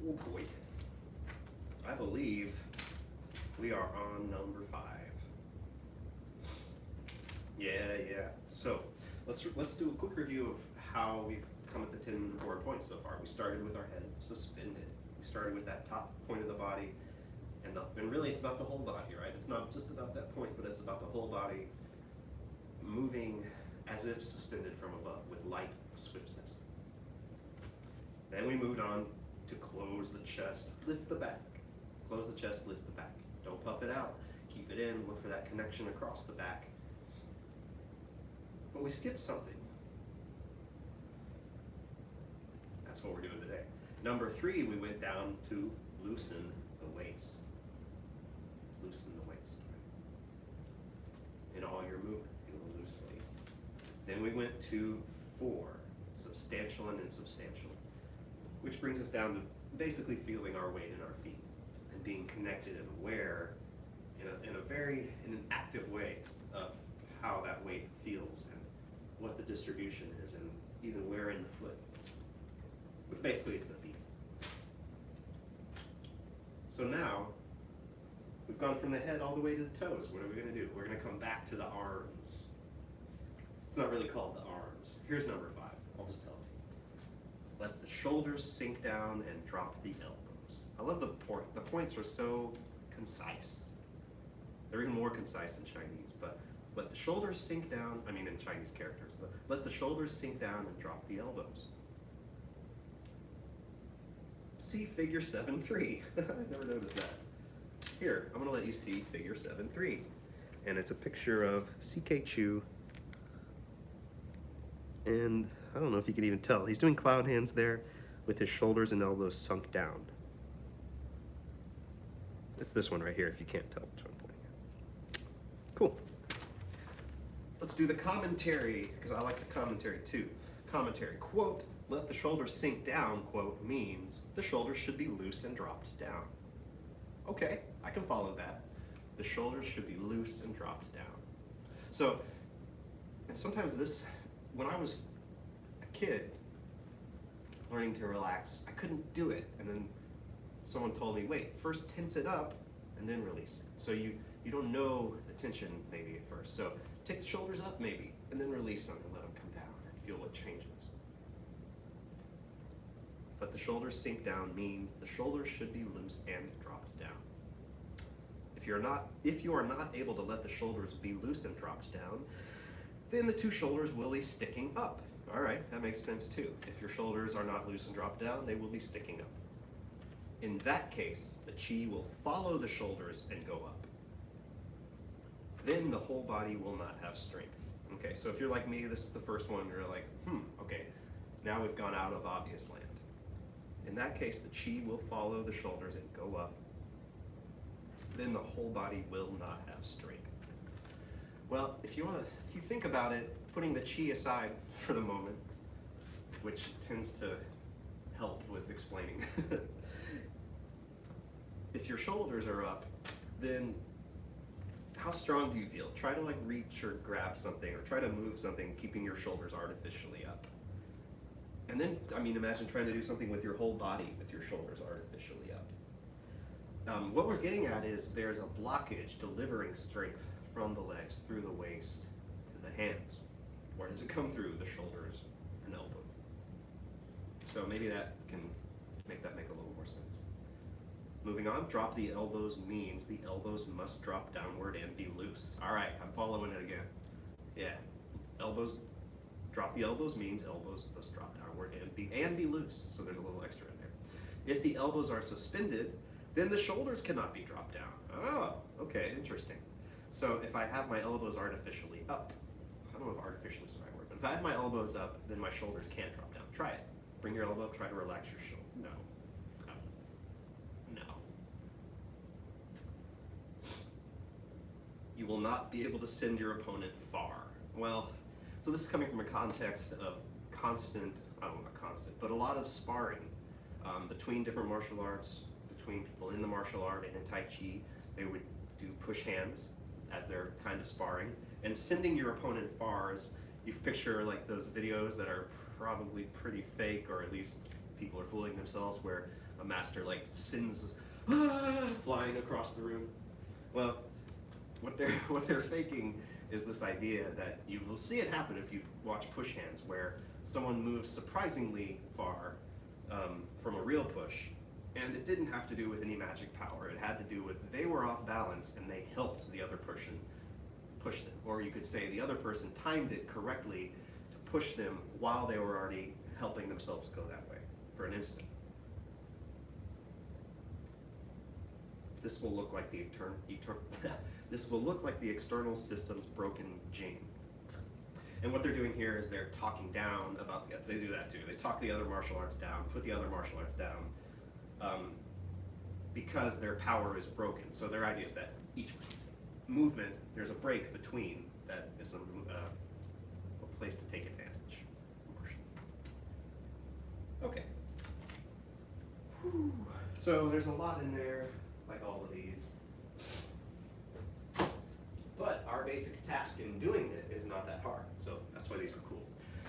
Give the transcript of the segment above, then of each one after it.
Oh boy. I believe we are on number 5. Yeah. So let's do a quick review of how we've come at the 10 important points so far. We started with our head suspended. We started with that top point of the body, and really it's about the whole body, right? It's not just about that point, but it's about the whole body moving as if suspended from above with light swiftness. Then we moved on to close the chest, lift the back. Close the chest, lift the back. Don't puff it out. Keep it in. Look for that connection across the back. But we skipped something. That's what we're doing today. Number 3, we went down to loosen the waist. Loosen the waist. In all your movement, feel the loose waist. Then we went to 4, substantial and insubstantial, which brings us down to basically feeling our weight in our feet and being connected and aware in an active way of how that weight feels and what the distribution is, and even where in the foot, which basically is the feet. So now we've gone from the head all the way to the toes. What are we going to do? We're going to come back to the arms. It's not really called the arms. Here's number 5. I'll just tell it to you. Let the shoulders sink down and drop the elbows. I love the point. The points are so concise. They're even more concise in Chinese, but let the shoulders sink down, I mean in Chinese characters, but let the shoulders sink down and drop the elbows. See figure 7-3. I never noticed that. Here, I'm going to let you see figure 7-3. And it's a picture of C.K. Chu. And I don't know if you can even tell. He's doing cloud hands there with his shoulders and elbows sunk down. It's this one right here, if you can't tell which one I'm pointing at. Cool. Let's do the commentary, because I like the commentary too. Commentary, quote, let the shoulders sink down, quote, means the shoulders should be loose and dropped down. Okay, I can follow that. The shoulders should be loose and dropped down. So, and sometimes this, when I was a kid learning to relax, I couldn't do it. And then someone told me, wait, first tense it up and then release it. So you don't know the tension maybe at first. So take the shoulders up maybe, and then release them and let them come down and feel what changes. Let the shoulders sink down means the shoulders should be loose and dropped down. If you are not able to let the shoulders be loose and dropped down, then the 2 shoulders will be sticking up. All right, that makes sense too. If your shoulders are not loose and dropped down, they will be sticking up. In that case, the chi will follow the shoulders and go up. Then the whole body will not have strength. Okay, so if you're like me, this is the first one, you're like, okay, now we've gone out of obvious land. In that case, the chi will follow the shoulders and go up. Then the whole body will not have strength. Well, if you think about it, putting the chi aside for the moment, which tends to help with explaining. If your shoulders are up, then how strong do you feel? Try to like reach or grab something or try to move something, keeping your shoulders artificially up. And then, I mean, imagine trying to do something with your whole body with your shoulders artificially up. What we're getting at is there's a blockage delivering strength from the legs through the waist to the hands. Where does it come through? The shoulders and elbows. So maybe that can make a little more sense. Moving on, drop the elbows means the elbows must drop downward and be loose. All right, I'm following it again. Yeah, drop the elbows means elbows must drop downward and be loose. So there's a little extra in there. If the elbows are suspended, then the shoulders cannot be dropped down. Oh, okay, interesting. So if I have my elbows artificially up, I don't know if artificially is the right word, but if I have my elbows up, then my shoulders can't drop down. Try it. Bring your elbow up, try to relax your shoulder. No. You will not be able to send your opponent far. Well, so this is coming from a context of but a lot of sparring between different martial arts, between people in the martial art and in Tai Chi. They would do push hands as they're kind of sparring. And sending your opponent far is, you picture like those videos that are probably pretty fake, or at least people are fooling themselves, where a master like sends flying across the room. Well, what they're faking is this idea that you will see it happen if you watch push hands, where someone moves surprisingly far from a real push, and it didn't have to do with any magic power. It had to do with they were off balance and they helped the other person push them. Or you could say the other person timed it correctly to push them while they were already helping themselves go that way for an instant. This will look like the this will look like the external system's broken gene. And what they're doing here is they're talking down about they do that too. They talk the other martial arts down, put the other martial arts down, because their power is broken. So their idea is that each movement, there's a break between that is a place to take advantage. Okay. Whew. So there's a lot in there, like all of these. But our basic task in doing it is not that hard, so that's why these are cool.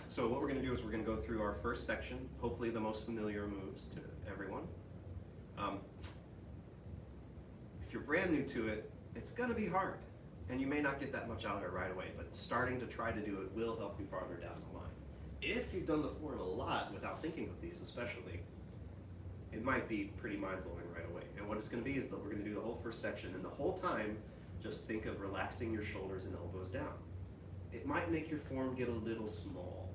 So what we're going to do is we're going to go through our first section, hopefully the most familiar moves to everyone. If you're brand new to it, it's going to be hard, and you may not get that much out of it right away, but starting to try to do it will help you farther down the line. If you've done the form a lot without thinking of these especially, it might be pretty mind-blowing right away. And what it's going to be is that we're going to do the whole first section, and the whole time, just think of relaxing your shoulders and elbows down. It might make your form get a little small.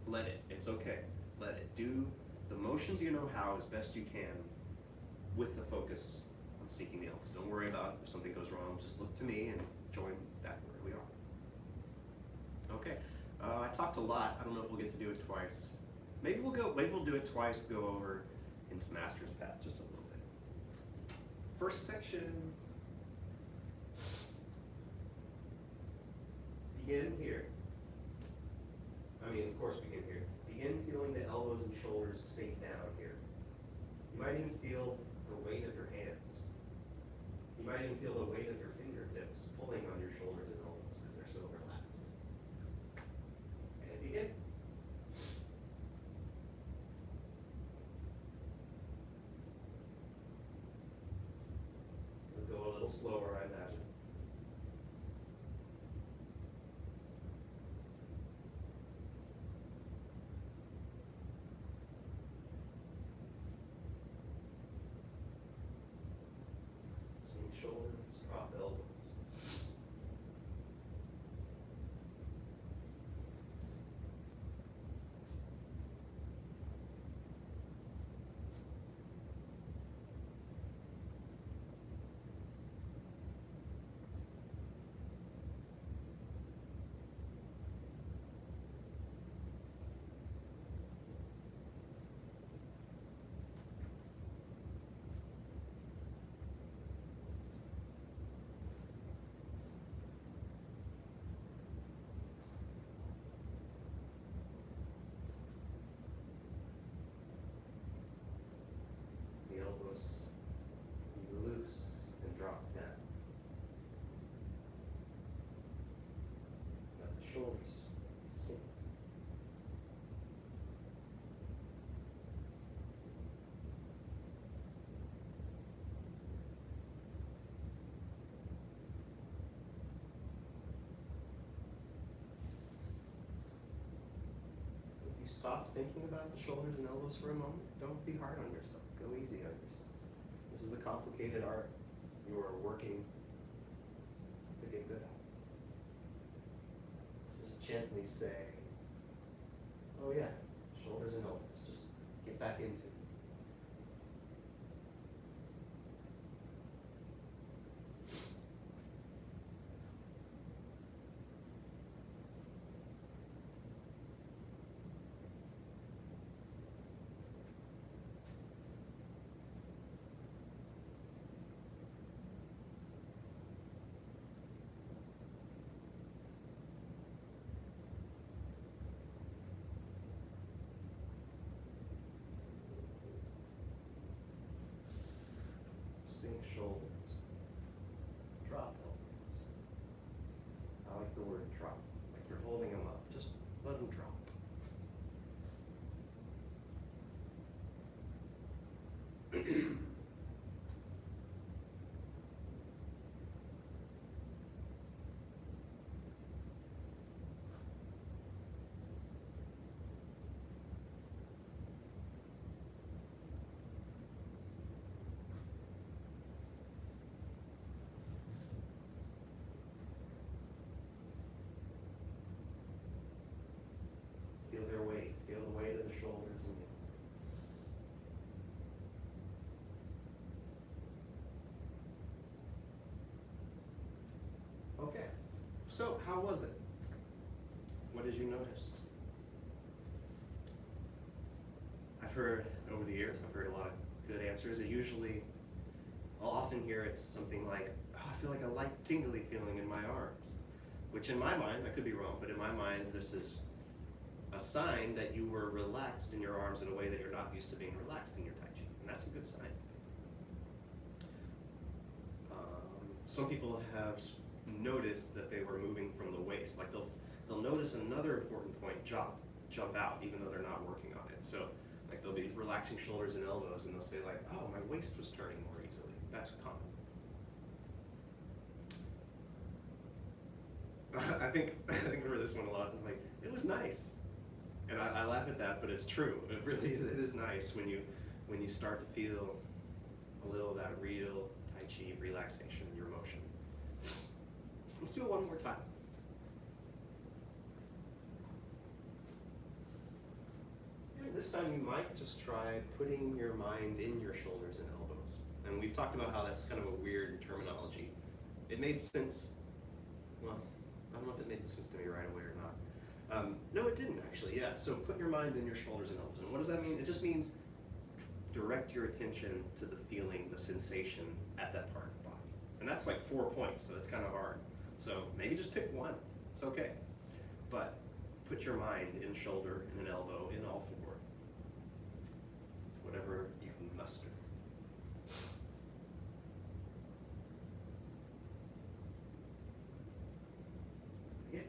Let it. It's okay. Let it. Do the motions you know how as best you can with the focus on sinking the elbows. Don't worry about if something goes wrong. Just look to me and join that where we are. Okay. I talked a lot. I don't know if we'll get to do it twice. Maybe we'll do it twice, go over into Master's Path just a little bit. First section. Begin here. Of course, begin here. Begin feeling the elbows and shoulders sink down here. You might even feel the weight of your hands. You might even feel the weight of your fingertips pulling on your shoulders and elbows because they're so relaxed. And begin. We'll go a little slower, I imagine. Shoulders, drop elbows. Elbows loose and drop down. Let the shoulders sink. If you stop thinking about the shoulders and elbows for a moment, don't be hard on yourself. Go easy on yourself. This is a complicated art you are working to get good at. Just gently say, oh yeah, shoulders and elbows. Just get back into it. Shoulders, drop elbows. I like the word drop, like you're holding them up. Just let them drop. Feel their weight. Feel the weight of the shoulders and the elbows. Okay, so how was it? What did you notice? I've heard over the years, I've heard a lot of good answers. I'll often hear it's something like, oh, I feel like a light tingly feeling in my arms, which in my mind, I could be wrong, but in my mind, this is a sign that you were relaxed in your arms in a way that you're not used to being relaxed in your Tai Chi, and that's a good sign. Some people have noticed that they were moving from the waist, like they'll notice another important point jump out, even though they're not working on it. So like they'll be relaxing shoulders and elbows, and they'll say like, oh, my waist was turning more easily. That's common. I think for this one a lot, it's like, it was nice. And I laugh at that, but it's true. It really is, it is nice when you start to feel a little of that real Tai Chi relaxation in your motion. Let's do it one more time. And this time you might just try putting your mind in your shoulders and elbows. And we've talked about how that's kind of a weird terminology. It made sense. Well, I don't know if it made sense to me right away or not. No, it didn't actually, yeah. So put your mind in your shoulders and elbows. And what does that mean? It just means direct your attention to the feeling, the sensation at that part of the body. And that's like 4 points, so it's kind of hard. So maybe just pick one, it's okay. But put your mind in shoulder and an elbow in all 4. Whatever you can muster. Yeah.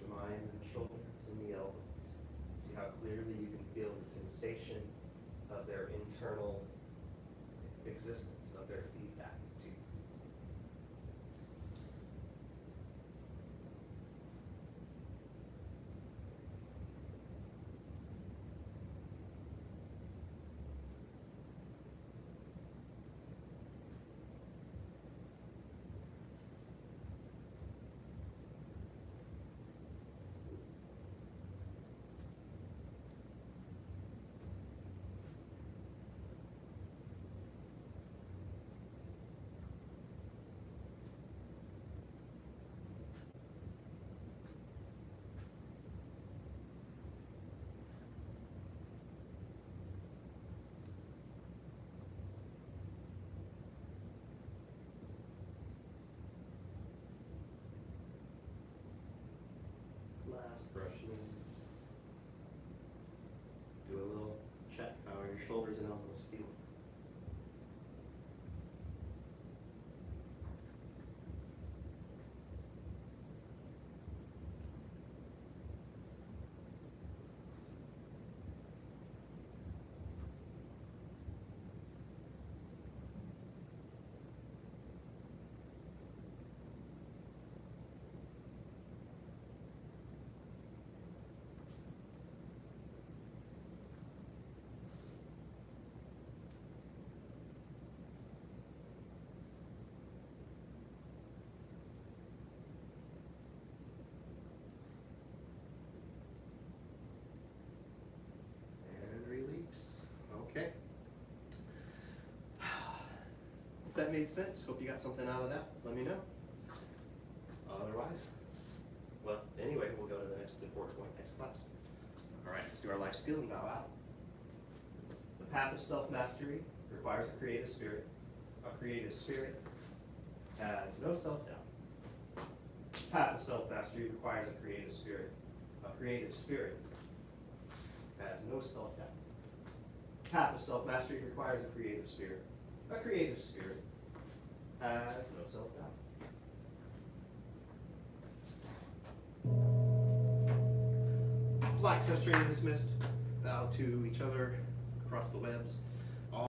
Mind and shoulders and the elbows. See how clearly you can feel the sensation of their internal existence, of their feedback to you. Last brushing in. Do a little check. How are your shoulders and elbows feeling? made sense. Hope you got something out of that. Let me know. Otherwise, well, anyway, we'll go to the next important point, next class. All right, let's do our life skill and bow out. The path of self-mastery requires a creative spirit. A creative spirit has no self-doubt. Path of self-mastery requires a creative spirit. A creative spirit has no self-doubt. Path of self-mastery requires a creative spirit. A creative spirit has no self-doubt. Black access training dismissed. Bow to each other across the webs.